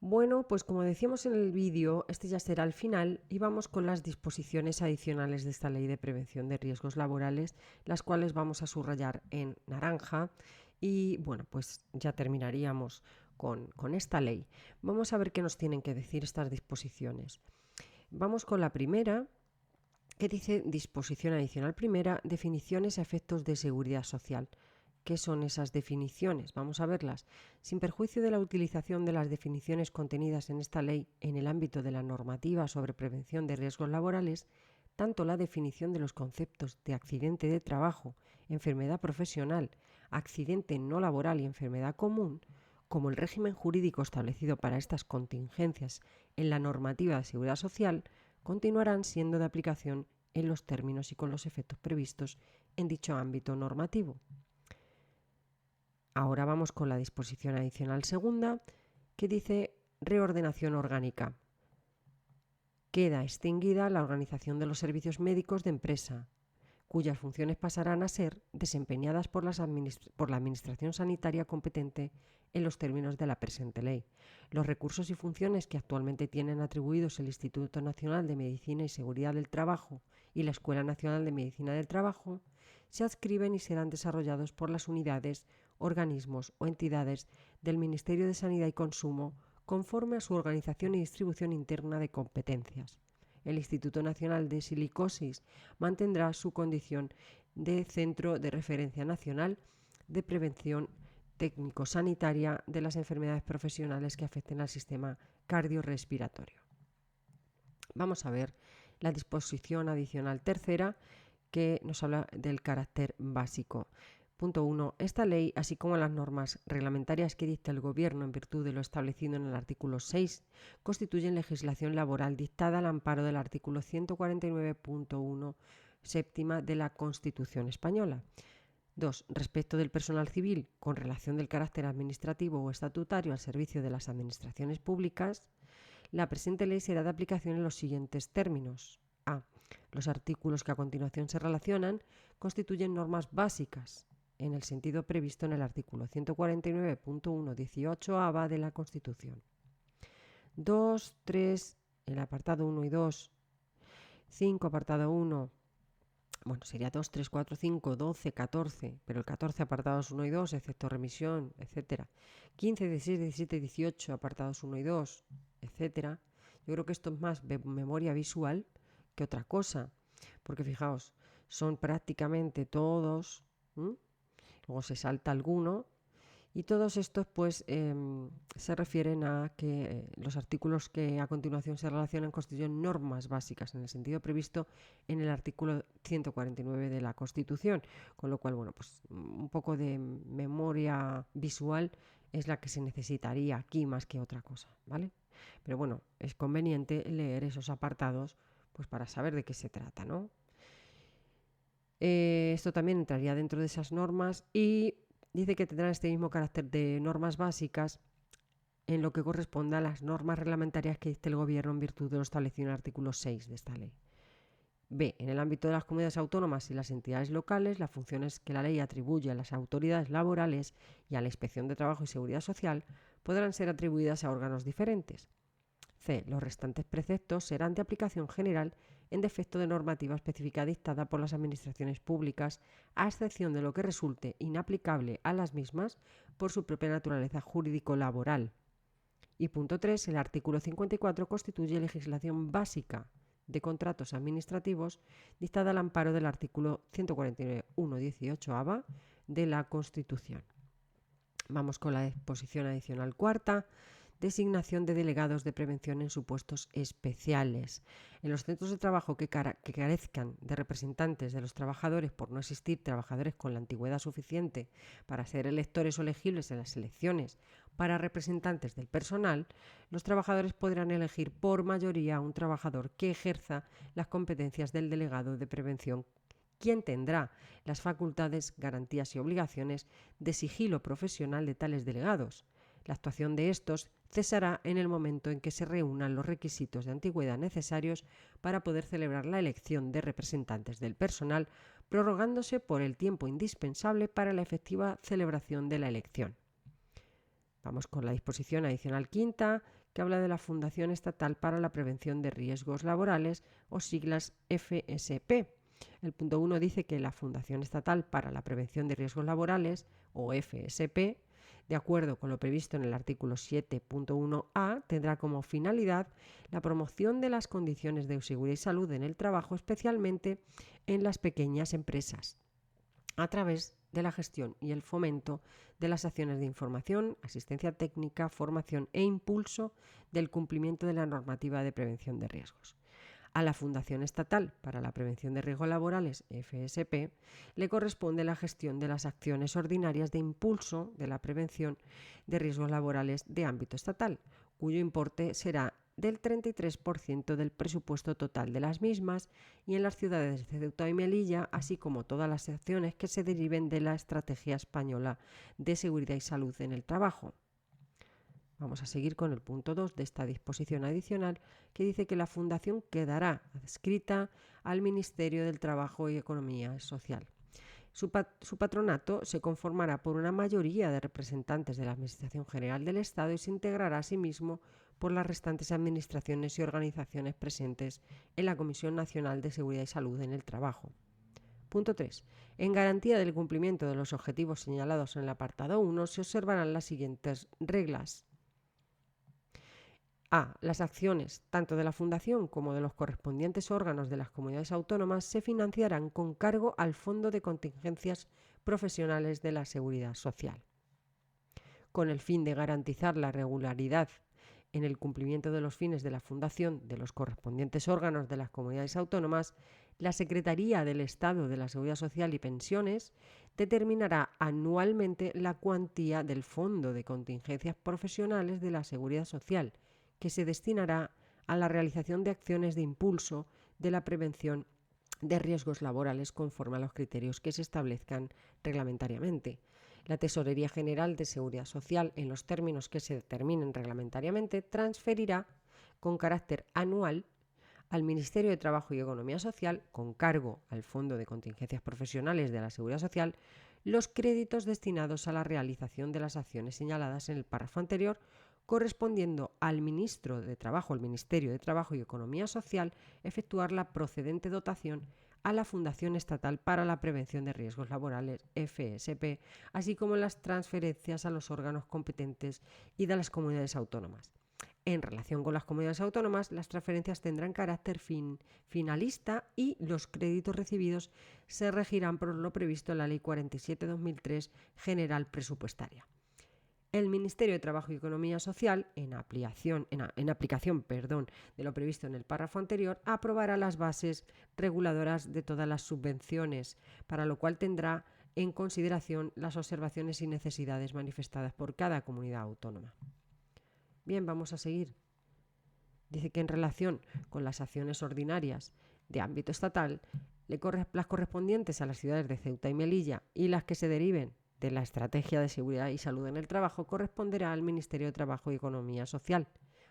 Bueno, pues como decíamos en el vídeo, este ya será el final y vamos con las disposiciones adicionales de esta Ley de Prevención de Riesgos Laborales, las cuales vamos a subrayar en naranja y bueno, pues ya terminaríamos con esta ley. Vamos a ver qué nos tienen que decir estas disposiciones. Vamos con la primera, que dice disposición adicional primera, definiciones a efectos de seguridad social. ¿Qué son esas definiciones? Vamos a verlas. Sin perjuicio de la utilización de las definiciones contenidas en esta ley en el ámbito de la normativa sobre prevención de riesgos laborales, tanto la definición de los conceptos de accidente de trabajo, enfermedad profesional, accidente no laboral y enfermedad común, como el régimen jurídico establecido para estas contingencias en la normativa de seguridad social, continuarán siendo de aplicación en los términos y con los efectos previstos en dicho ámbito normativo. Ahora vamos con la disposición adicional segunda, que dice reordenación orgánica. Queda extinguida la organización de los servicios médicos de empresa, cuyas funciones pasarán a ser desempeñadas por la Administración Sanitaria competente en los términos de la presente ley. Los recursos y funciones que actualmente tienen atribuidos el Instituto Nacional de Medicina y Seguridad del Trabajo y la Escuela Nacional de Medicina del Trabajo se adscriben y serán desarrollados por las unidades, organismos o entidades del Ministerio de Sanidad y Consumo conforme a su organización y distribución interna de competencias. El Instituto Nacional de Silicosis mantendrá su condición de Centro de Referencia Nacional de Prevención Técnico-Sanitaria de las enfermedades profesionales que afecten al sistema cardiorrespiratorio. Vamos a ver la disposición adicional tercera, que nos habla del carácter básico. Punto 1. Esta ley, así como las normas reglamentarias que dicta el Gobierno en virtud de lo establecido en el artículo 6, constituyen legislación laboral dictada al amparo del artículo 149.1 séptima de la Constitución española. 2. Respecto del personal civil, con relación del carácter administrativo o estatutario al servicio de las administraciones públicas, la presente ley será de aplicación en los siguientes términos. A. Los artículos que a continuación se relacionan constituyen normas básicas, en el sentido previsto en el artículo 149.1 18a de la Constitución. 2, 3, el apartado 1 y 2, 5, apartado 1, bueno, sería 2, 3, 4, 5, 12, 14, pero el 14 apartados 1 y 2, excepto remisión, etc. 15, 16, 17, 18, apartados 1 y 2, etc. Yo creo que esto es más memoria visual que otra cosa, porque fijaos, son prácticamente todos, luego se salta alguno, y todos estos pues se refieren a que los artículos que a continuación se relacionan constituyen normas básicas en el sentido previsto en el artículo 149 de la Constitución, con lo cual, bueno, pues un poco de memoria visual es la que se necesitaría aquí más que otra cosa, ¿vale? Pero bueno, es conveniente leer esos apartados pues para saber de qué se trata, ¿no? Esto también entraría dentro de esas normas y dice que tendrán este mismo carácter de normas básicas en lo que corresponda a las normas reglamentarias que dicte el Gobierno en virtud de lo establecido en el artículo 6 de esta ley. B. En el ámbito de las comunidades autónomas y las entidades locales, las funciones que la ley atribuye a las autoridades laborales y a la Inspección de Trabajo y Seguridad Social podrán ser atribuidas a órganos diferentes. C. Los restantes preceptos serán de aplicación general en defecto de normativa específica dictada por las administraciones públicas, a excepción de lo que resulte inaplicable a las mismas por su propia naturaleza jurídico-laboral. Y punto 3. El artículo 54 constituye legislación básica de contratos administrativos dictada al amparo del artículo 149.1 18a de la Constitución. Vamos con la disposición adicional cuarta. Designación de delegados de prevención en supuestos especiales. En los centros de trabajo que carezcan de representantes de los trabajadores por no existir trabajadores con la antigüedad suficiente para ser electores o elegibles en las elecciones para representantes del personal, los trabajadores podrán elegir por mayoría a un trabajador que ejerza las competencias del delegado de prevención, quien tendrá las facultades, garantías y obligaciones de sigilo profesional de tales delegados. La actuación de estos cesará en el momento en que se reúnan los requisitos de antigüedad necesarios para poder celebrar la elección de representantes del personal, prorrogándose por el tiempo indispensable para la efectiva celebración de la elección. Vamos con la disposición adicional quinta, que habla de la Fundación Estatal para la Prevención de Riesgos Laborales, o siglas FSP. El punto 1 dice que la Fundación Estatal para la Prevención de Riesgos Laborales, o FSP, de acuerdo con lo previsto en el artículo 7.1a, tendrá como finalidad la promoción de las condiciones de seguridad y salud en el trabajo, especialmente en las pequeñas empresas, a través de la gestión y el fomento de las acciones de información, asistencia técnica, formación e impulso del cumplimiento de la normativa de prevención de riesgos. A la Fundación Estatal para la Prevención de Riesgos Laborales, FSP, le corresponde la gestión de las acciones ordinarias de impulso de la prevención de riesgos laborales de ámbito estatal, cuyo importe será del 33% del presupuesto total de las mismas, y en las ciudades de Ceuta y Melilla, así como todas las acciones que se deriven de la Estrategia Española de Seguridad y Salud en el Trabajo. Vamos a seguir con el punto 2 de esta disposición adicional, que dice que la Fundación quedará adscrita al Ministerio del Trabajo y Economía Social. Su patronato se conformará por una mayoría de representantes de la Administración General del Estado y se integrará asimismo por las restantes administraciones y organizaciones presentes en la Comisión Nacional de Seguridad y Salud en el Trabajo. Punto 3. En garantía del cumplimiento de los objetivos señalados en el apartado 1 se observarán las siguientes reglas. A. Las acciones, tanto de la Fundación como de los correspondientes órganos de las comunidades autónomas, se financiarán con cargo al Fondo de Contingencias Profesionales de la Seguridad Social. Con el fin de garantizar la regularidad en el cumplimiento de los fines de la Fundación de los correspondientes órganos de las comunidades autónomas, la Secretaría del Estado de la Seguridad Social y Pensiones determinará anualmente la cuantía del Fondo de Contingencias Profesionales de la Seguridad Social, que se destinará a la realización de acciones de impulso de la prevención de riesgos laborales conforme a los criterios que se establezcan reglamentariamente. La Tesorería General de Seguridad Social, en los términos que se determinen reglamentariamente, transferirá con carácter anual al Ministerio de Trabajo y Economía Social, con cargo al Fondo de Contingencias Profesionales de la Seguridad Social, los créditos destinados a la realización de las acciones señaladas en el párrafo anterior, correspondiendo al Ministro de Trabajo, al Ministerio de Trabajo y Economía Social, efectuar la procedente dotación a la Fundación Estatal para la Prevención de Riesgos Laborales, FSP, así como las transferencias a los órganos competentes y de las comunidades autónomas. En relación con las comunidades autónomas, las transferencias tendrán carácter finalista y los créditos recibidos se regirán por lo previsto en la Ley 47/2003 General Presupuestaria. El Ministerio de Trabajo y Economía Social, en aplicación de lo previsto en el párrafo anterior, aprobará las bases reguladoras de todas las subvenciones, para lo cual tendrá en consideración las observaciones y necesidades manifestadas por cada comunidad autónoma. Bien, vamos a seguir. Dice que en relación con las acciones ordinarias de ámbito estatal, las correspondientes a las ciudades de Ceuta y Melilla y las que se deriven de la Estrategia de Seguridad y Salud en el Trabajo corresponderá al Ministerio de Trabajo y Economía Social.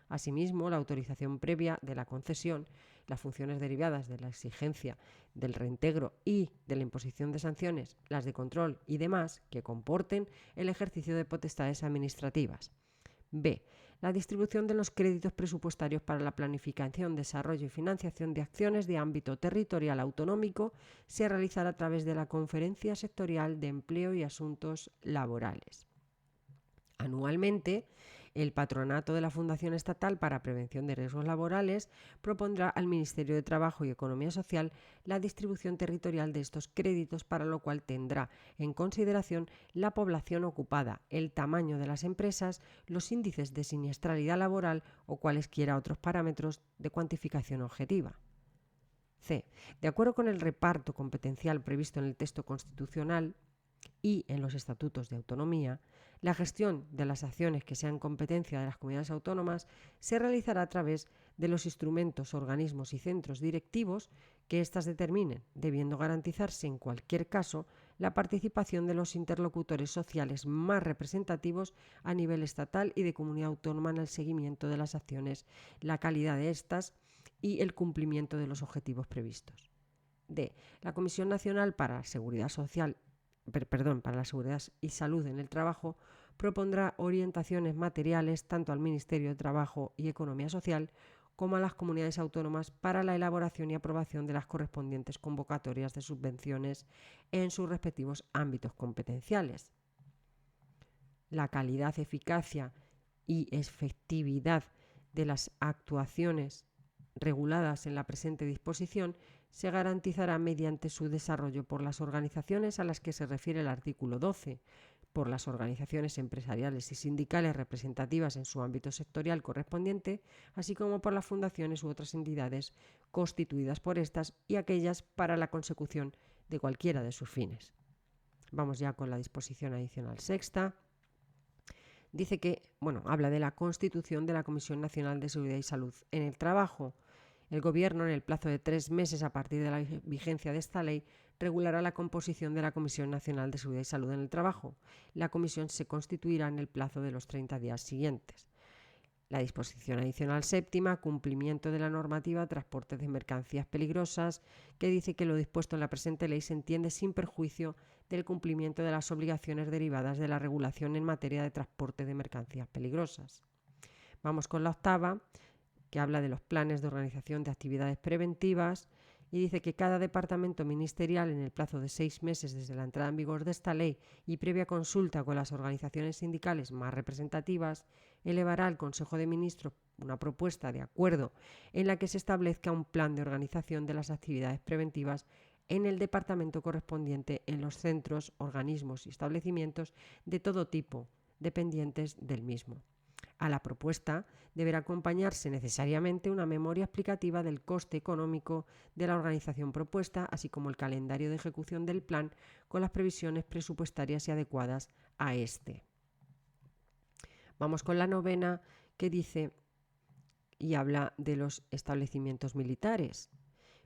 Asimismo, la autorización previa de la concesión, las funciones derivadas de la exigencia del reintegro y de la imposición de sanciones, las de control y demás que comporten el ejercicio de potestades administrativas. B. La distribución de los créditos presupuestarios para la planificación, desarrollo y financiación de acciones de ámbito territorial autonómico se realizará a través de la Conferencia Sectorial de Empleo y Asuntos Laborales. Anualmente, el Patronato de la Fundación Estatal para Prevención de Riesgos Laborales propondrá al Ministerio de Trabajo y Economía Social la distribución territorial de estos créditos, para lo cual tendrá en consideración la población ocupada, el tamaño de las empresas, los índices de siniestralidad laboral o cualesquiera otros parámetros de cuantificación objetiva. C. De acuerdo con el reparto competencial previsto en el texto constitucional y en los estatutos de autonomía, la gestión de las acciones que sean competencia de las comunidades autónomas se realizará a través de los instrumentos, organismos y centros directivos que éstas determinen, debiendo garantizarse en cualquier caso la participación de los interlocutores sociales más representativos a nivel estatal y de comunidad autónoma en el seguimiento de las acciones, la calidad de estas y el cumplimiento de los objetivos previstos. D. La Comisión Nacional para la Seguridad y Salud en el Trabajo propondrá orientaciones materiales tanto al Ministerio de Trabajo y Economía Social como a las comunidades autónomas para la elaboración y aprobación de las correspondientes convocatorias de subvenciones en sus respectivos ámbitos competenciales. La calidad, eficacia y efectividad de las actuaciones reguladas en la presente disposición se garantizará mediante su desarrollo por las organizaciones a las que se refiere el artículo 12, por las organizaciones empresariales y sindicales representativas en su ámbito sectorial correspondiente, así como por las fundaciones u otras entidades constituidas por estas y aquellas para la consecución de cualquiera de sus fines. Vamos ya con la disposición adicional sexta. Dice que, habla de la constitución de la Comisión Nacional de Seguridad y Salud en el Trabajo. El Gobierno, en el plazo de 3 meses a partir de la vigencia de esta ley, regulará la composición de la Comisión Nacional de Seguridad y Salud en el Trabajo. La comisión se constituirá en el plazo de los 30 días siguientes. La disposición adicional séptima, cumplimiento de la normativa transporte de mercancías peligrosas, que dice que lo dispuesto en la presente ley se entiende sin perjuicio del cumplimiento de las obligaciones derivadas de la regulación en materia de transporte de mercancías peligrosas. Vamos con la octava, que habla de los planes de organización de actividades preventivas y dice que cada departamento ministerial, en el plazo de 6 meses desde la entrada en vigor de esta ley y previa consulta con las organizaciones sindicales más representativas, elevará al Consejo de Ministros una propuesta de acuerdo en la que se establezca un plan de organización de las actividades preventivas en el departamento correspondiente en los centros, organismos y establecimientos de todo tipo, dependientes del mismo. A la propuesta deberá acompañarse necesariamente una memoria explicativa del coste económico de la organización propuesta, así como el calendario de ejecución del plan con las previsiones presupuestarias y adecuadas a este. Vamos con la novena, que dice y habla de los establecimientos militares.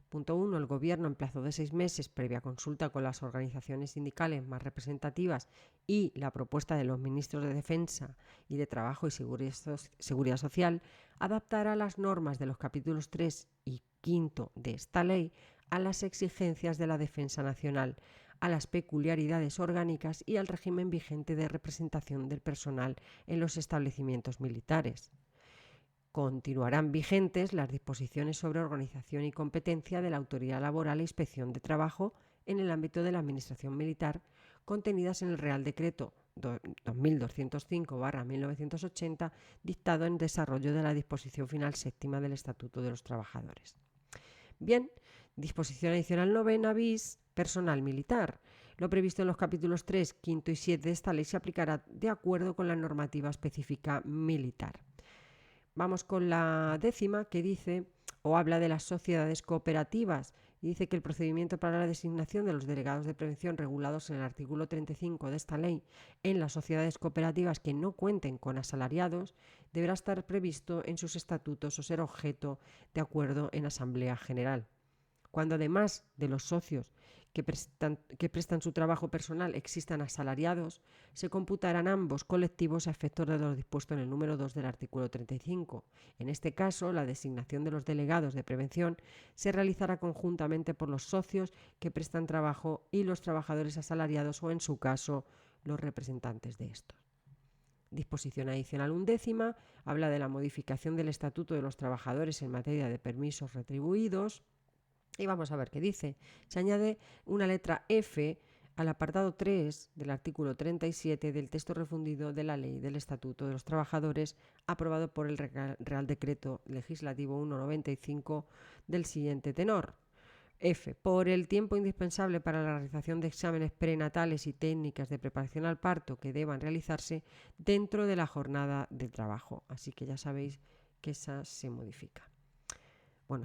Punto 1. El Gobierno, en plazo de 6 meses, previa consulta con las organizaciones sindicales más representativas y la propuesta de los ministros de Defensa y de Trabajo y Seguridad Social, adaptará las normas de los capítulos 3 y 5 de esta ley a las exigencias de la defensa nacional, a las peculiaridades orgánicas y al régimen vigente de representación del personal en los establecimientos militares. Continuarán vigentes las disposiciones sobre organización y competencia de la Autoridad Laboral e Inspección de Trabajo en el ámbito de la Administración Militar, contenidas en el Real Decreto 2205/1980, dictado en desarrollo de la disposición final séptima del Estatuto de los Trabajadores. Bien, disposición adicional novena bis, personal militar. Lo previsto en los capítulos 3, 5 y 7 de esta ley se aplicará de acuerdo con la normativa específica militar. Vamos con la décima, que dice o habla de las sociedades cooperativas y dice que el procedimiento para la designación de los delegados de prevención regulados en el artículo 35 de esta ley en las sociedades cooperativas que no cuenten con asalariados deberá estar previsto en sus estatutos o ser objeto de acuerdo en Asamblea General. Cuando además de los socios que prestan su trabajo personal existan asalariados, se computarán ambos colectivos a efectos de lo dispuesto en el número 2 del artículo 35. En este caso, la designación de los delegados de prevención se realizará conjuntamente por los socios que prestan trabajo y los trabajadores asalariados o, en su caso, los representantes de estos. Disposición adicional undécima habla de la modificación del Estatuto de los Trabajadores en materia de permisos retribuidos. Y vamos a ver qué dice. Se añade una letra F al apartado 3 del artículo 37 del texto refundido de la Ley del Estatuto de los Trabajadores, aprobado por el Real Decreto Legislativo 195 del siguiente tenor. F. Por el tiempo indispensable para la realización de exámenes prenatales y técnicas de preparación al parto que deban realizarse dentro de la jornada de trabajo. Así que ya sabéis que esa se modifica.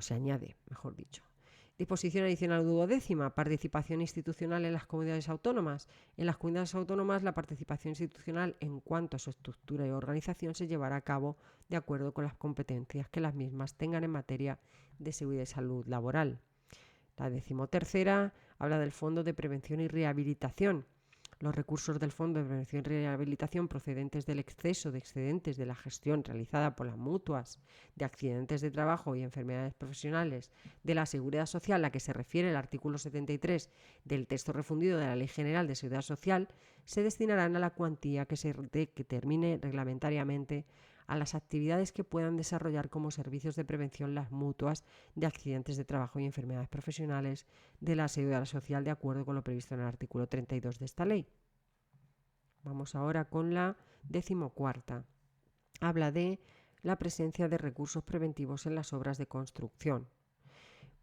Se añade, mejor dicho. Disposición adicional duodécima, participación institucional en las comunidades autónomas. En las comunidades autónomas, la participación institucional en cuanto a su estructura y organización se llevará a cabo de acuerdo con las competencias que las mismas tengan en materia de seguridad y salud laboral. La 13ª habla del Fondo de Prevención y Rehabilitación. Los recursos del Fondo de Prevención y Rehabilitación procedentes del exceso de excedentes de la gestión realizada por las mutuas de accidentes de trabajo y enfermedades profesionales de la Seguridad Social, a la que se refiere el artículo 73 del texto refundido de la Ley General de Seguridad Social, se destinarán a la cuantía que se determine reglamentariamente a las actividades que puedan desarrollar como servicios de prevención las mutuas de accidentes de trabajo y enfermedades profesionales de la Seguridad Social, de acuerdo con lo previsto en el artículo 32 de esta ley. Vamos ahora con la 14ª. Habla de la presencia de recursos preventivos en las obras de construcción.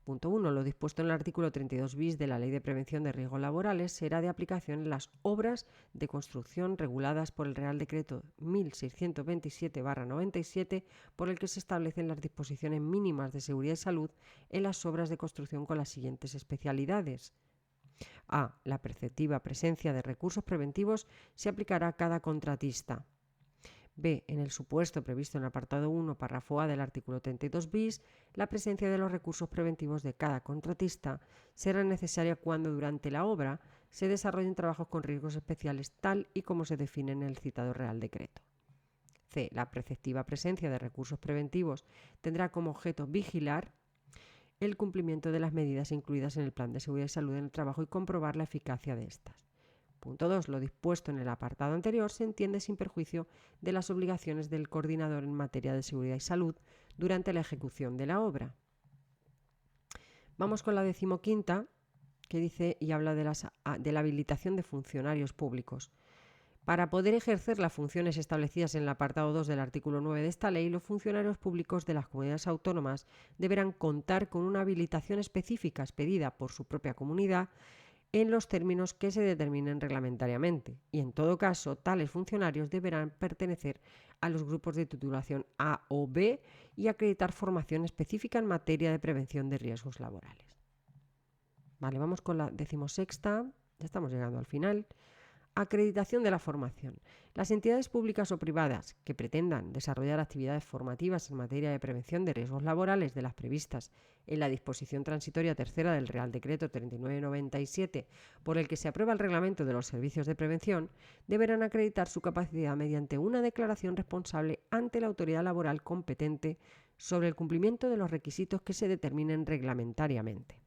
Punto 1. Lo dispuesto en el artículo 32 bis de la Ley de Prevención de Riesgos Laborales será de aplicación en las obras de construcción reguladas por el Real Decreto 1627/97, por el que se establecen las disposiciones mínimas de seguridad y salud en las obras de construcción con las siguientes especialidades. A. La preceptiva presencia de recursos preventivos se aplicará a cada contratista. B. En el supuesto previsto en el apartado 1, párrafo A del artículo 32 bis, la presencia de los recursos preventivos de cada contratista será necesaria cuando durante la obra se desarrollen trabajos con riesgos especiales, tal y como se define en el citado Real Decreto. C. La preceptiva presencia de recursos preventivos tendrá como objeto vigilar el cumplimiento de las medidas incluidas en el Plan de Seguridad y Salud en el Trabajo y comprobar la eficacia de estas. Punto 2. Lo dispuesto en el apartado anterior se entiende sin perjuicio de las obligaciones del coordinador en materia de seguridad y salud durante la ejecución de la obra. Vamos con la 15ª, que dice y habla de la habilitación de funcionarios públicos. Para poder ejercer las funciones establecidas en el apartado 2 del artículo 9 de esta ley, los funcionarios públicos de las comunidades autónomas deberán contar con una habilitación específica expedida por su propia comunidad en los términos que se determinen reglamentariamente, y en todo caso tales funcionarios deberán pertenecer a los grupos de titulación A o B y acreditar formación específica en materia de prevención de riesgos laborales. Vale, vamos con la 16ª, ya estamos llegando al final. Acreditación de la formación. Las entidades públicas o privadas que pretendan desarrollar actividades formativas en materia de prevención de riesgos laborales de las previstas en la disposición transitoria tercera del Real Decreto 3997, por el que se aprueba el reglamento de los servicios de prevención, deberán acreditar su capacidad mediante una declaración responsable ante la autoridad laboral competente sobre el cumplimiento de los requisitos que se determinen reglamentariamente.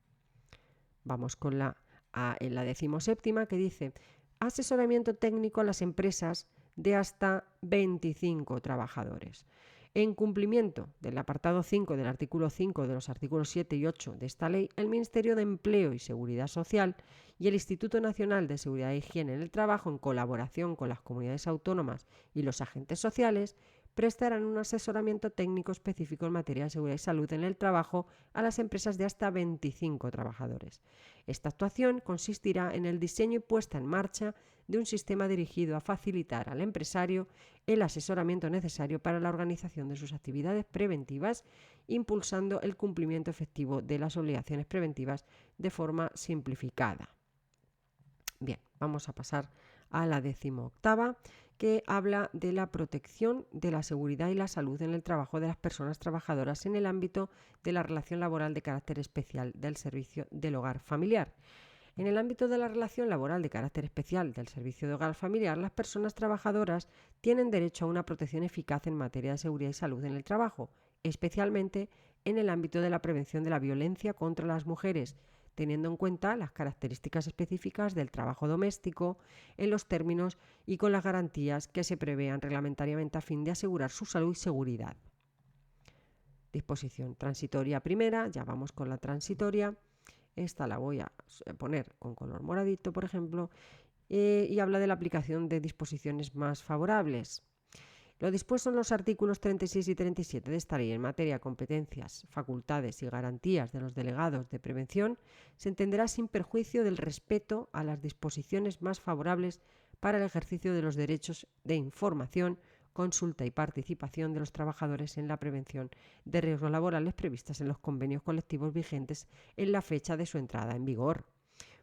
Vamos con la 17ª, que dice: asesoramiento técnico a las empresas de hasta 25 trabajadores. En cumplimiento del apartado 5 del artículo 5 de los artículos 7 y 8 de esta ley, el Ministerio de Empleo y Seguridad Social y el Instituto Nacional de Seguridad e Higiene en el Trabajo, en colaboración con las comunidades autónomas y los agentes sociales, prestarán un asesoramiento técnico específico en materia de seguridad y salud en el trabajo a las empresas de hasta 25 trabajadores. Esta actuación consistirá en el diseño y puesta en marcha de un sistema dirigido a facilitar al empresario el asesoramiento necesario para la organización de sus actividades preventivas, impulsando el cumplimiento efectivo de las obligaciones preventivas de forma simplificada. Bien, vamos a pasar a la 18ª, que habla de la protección de la seguridad y la salud en el trabajo de las personas trabajadoras en el ámbito de la relación laboral de carácter especial del servicio del hogar familiar. En el ámbito de la relación laboral de carácter especial del servicio de hogar familiar, las personas trabajadoras tienen derecho a una protección eficaz en materia de seguridad y salud en el trabajo, especialmente en el ámbito de la prevención de la violencia contra las mujeres, teniendo en cuenta las características específicas del trabajo doméstico, en los términos y con las garantías que se prevean reglamentariamente a fin de asegurar su salud y seguridad. Disposición transitoria primera, ya vamos con la transitoria. Esta la voy a poner con color moradito, por ejemplo, y habla de la aplicación de disposiciones más favorables. Lo dispuesto en los artículos 36 y 37 de esta ley en materia de competencias, facultades y garantías de los delegados de prevención se entenderá sin perjuicio del respeto a las disposiciones más favorables para el ejercicio de los derechos de información, consulta y participación de los trabajadores en la prevención de riesgos laborales previstas en los convenios colectivos vigentes en la fecha de su entrada en vigor.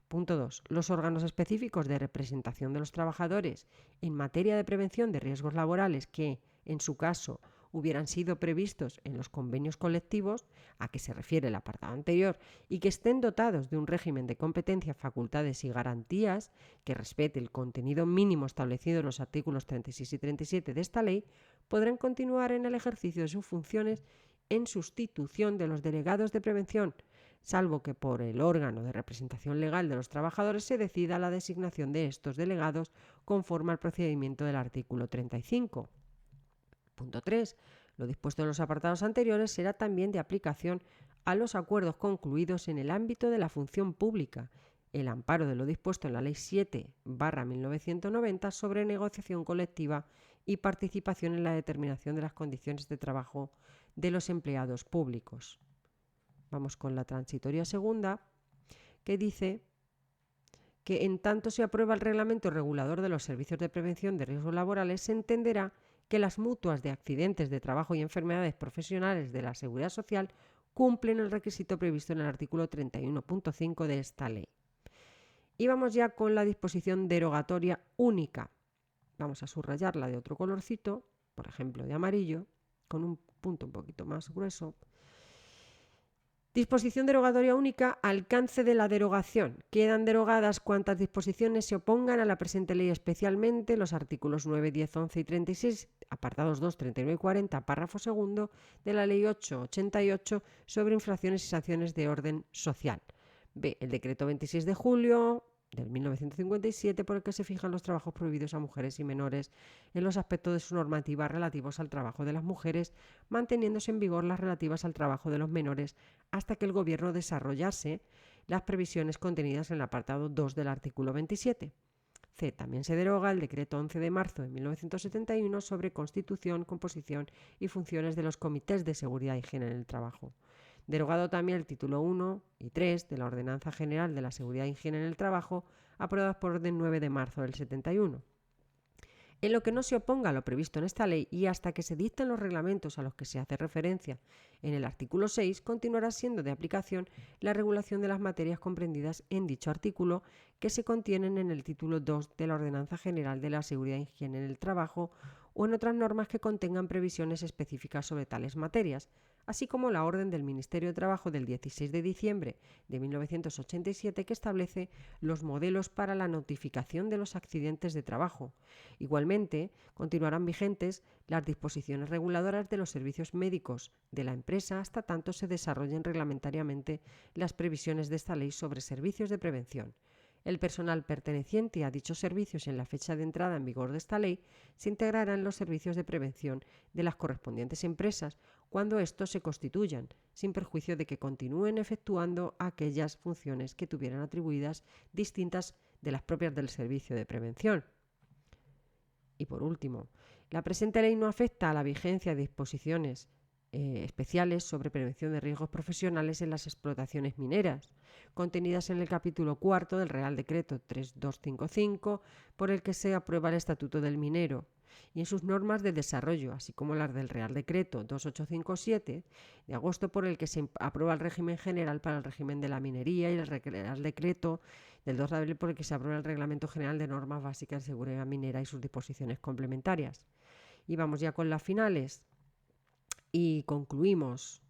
Punto 2. Los órganos específicos de representación de los trabajadores en materia de prevención de riesgos laborales que, en su caso, hubieran sido previstos en los convenios colectivos, a que se refiere el apartado anterior, y que estén dotados de un régimen de competencias, facultades y garantías que respete el contenido mínimo establecido en los artículos 36 y 37 de esta ley, podrán continuar en el ejercicio de sus funciones en sustitución de los delegados de prevención, salvo que por el órgano de representación legal de los trabajadores se decida la designación de estos delegados conforme al procedimiento del artículo 35. Punto 3. Lo dispuesto en los apartados anteriores será también de aplicación a los acuerdos concluidos en el ámbito de la función pública, el amparo de lo dispuesto en la Ley 7/1990 sobre negociación colectiva y participación en la determinación de las condiciones de trabajo de los empleados públicos. Vamos con la transitoria segunda, que dice que en tanto se aprueba el reglamento regulador de los servicios de prevención de riesgos laborales, se entenderá que las mutuas de accidentes de trabajo y enfermedades profesionales de la Seguridad Social cumplen el requisito previsto en el artículo 31.5 de esta ley. Y vamos ya con la disposición derogatoria única. Vamos a subrayarla de otro colorcito, por ejemplo de amarillo, con un punto un poquito más grueso. Disposición derogatoria única, alcance de la derogación. Quedan derogadas cuantas disposiciones se opongan a la presente ley, especialmente los artículos 9, 10, 11 y 36, apartados 2, 39 y 40, párrafo segundo, de la Ley 8/88 sobre infracciones y sanciones de orden social. B. El decreto 26 de julio del 1957 por el que se fijan los trabajos prohibidos a mujeres y menores en los aspectos de su normativa relativos al trabajo de las mujeres, manteniéndose en vigor las relativas al trabajo de los menores hasta que el Gobierno desarrollase las previsiones contenidas en el apartado 2 del artículo 27. C. También se deroga el decreto 11 de marzo de 1971 sobre constitución, composición y funciones de los comités de seguridad y higiene en el trabajo. Derogado también el título 1 y 3 de la Ordenanza General de la Seguridad e Higiene en el Trabajo, aprobadas por orden 9 de marzo del 71. En lo que no se oponga a lo previsto en esta ley y hasta que se dicten los reglamentos a los que se hace referencia en el artículo 6, continuará siendo de aplicación la regulación de las materias comprendidas en dicho artículo que se contienen en el título 2 de la Ordenanza General de la Seguridad e Higiene en el Trabajo o en otras normas que contengan previsiones específicas sobre tales materias, así como la orden del Ministerio de Trabajo del 16 de diciembre de 1987 que establece los modelos para la notificación de los accidentes de trabajo. Igualmente, continuarán vigentes las disposiciones reguladoras de los servicios médicos de la empresa hasta tanto se desarrollen reglamentariamente las previsiones de esta ley sobre servicios de prevención. El personal perteneciente a dichos servicios en la fecha de entrada en vigor de esta ley se integrará en los servicios de prevención de las correspondientes empresas cuando estos se constituyan, sin perjuicio de que continúen efectuando aquellas funciones que tuvieran atribuidas distintas de las propias del servicio de prevención. Y por último, la presente ley no afecta a la vigencia de disposiciones especiales sobre prevención de riesgos profesionales en las explotaciones mineras, contenidas en el capítulo 4 del Real Decreto 3255, por el que se aprueba el Estatuto del Minero, y en sus normas de desarrollo, así como las del Real Decreto 2857 de agosto, por el que se aprueba el régimen general para el régimen de la minería, y el Real Decreto del 2 de abril por el que se aprueba el Reglamento General de Normas Básicas de Seguridad Minera y sus disposiciones complementarias. Y vamos ya con las finales. Y concluimos.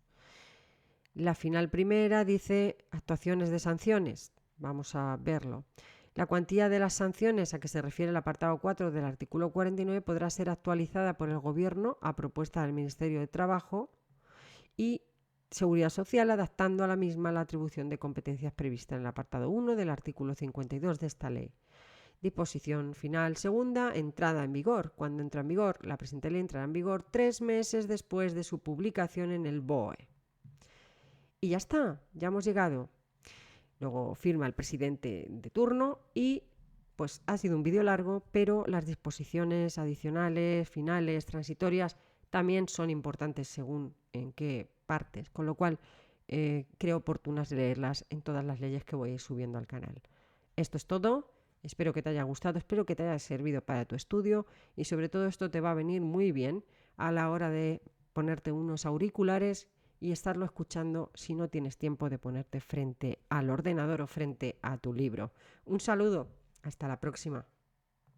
La final primera dice actuaciones de sanciones. Vamos a verlo. La cuantía de las sanciones a que se refiere el apartado 4 del artículo 49 podrá ser actualizada por el Gobierno a propuesta del Ministerio de Trabajo y Seguridad Social, adaptando a la misma la atribución de competencias prevista en el apartado 1 del artículo 52 de esta ley. Disposición final segunda, entrada en vigor. Cuando entra en vigor, la presente ley entrará en vigor 3 meses después de su publicación en el BOE. Y ya está, ya hemos llegado. Luego firma el presidente de turno y pues ha sido un vídeo largo, pero las disposiciones adicionales, finales, transitorias también son importantes según en qué partes, con lo cual creo oportunas leerlas en todas las leyes que voy a ir subiendo al canal. Esto es todo. Espero que te haya gustado, espero que te haya servido para tu estudio y sobre todo esto te va a venir muy bien a la hora de ponerte unos auriculares y estarlo escuchando si no tienes tiempo de ponerte frente al ordenador o frente a tu libro. Un saludo, hasta la próxima.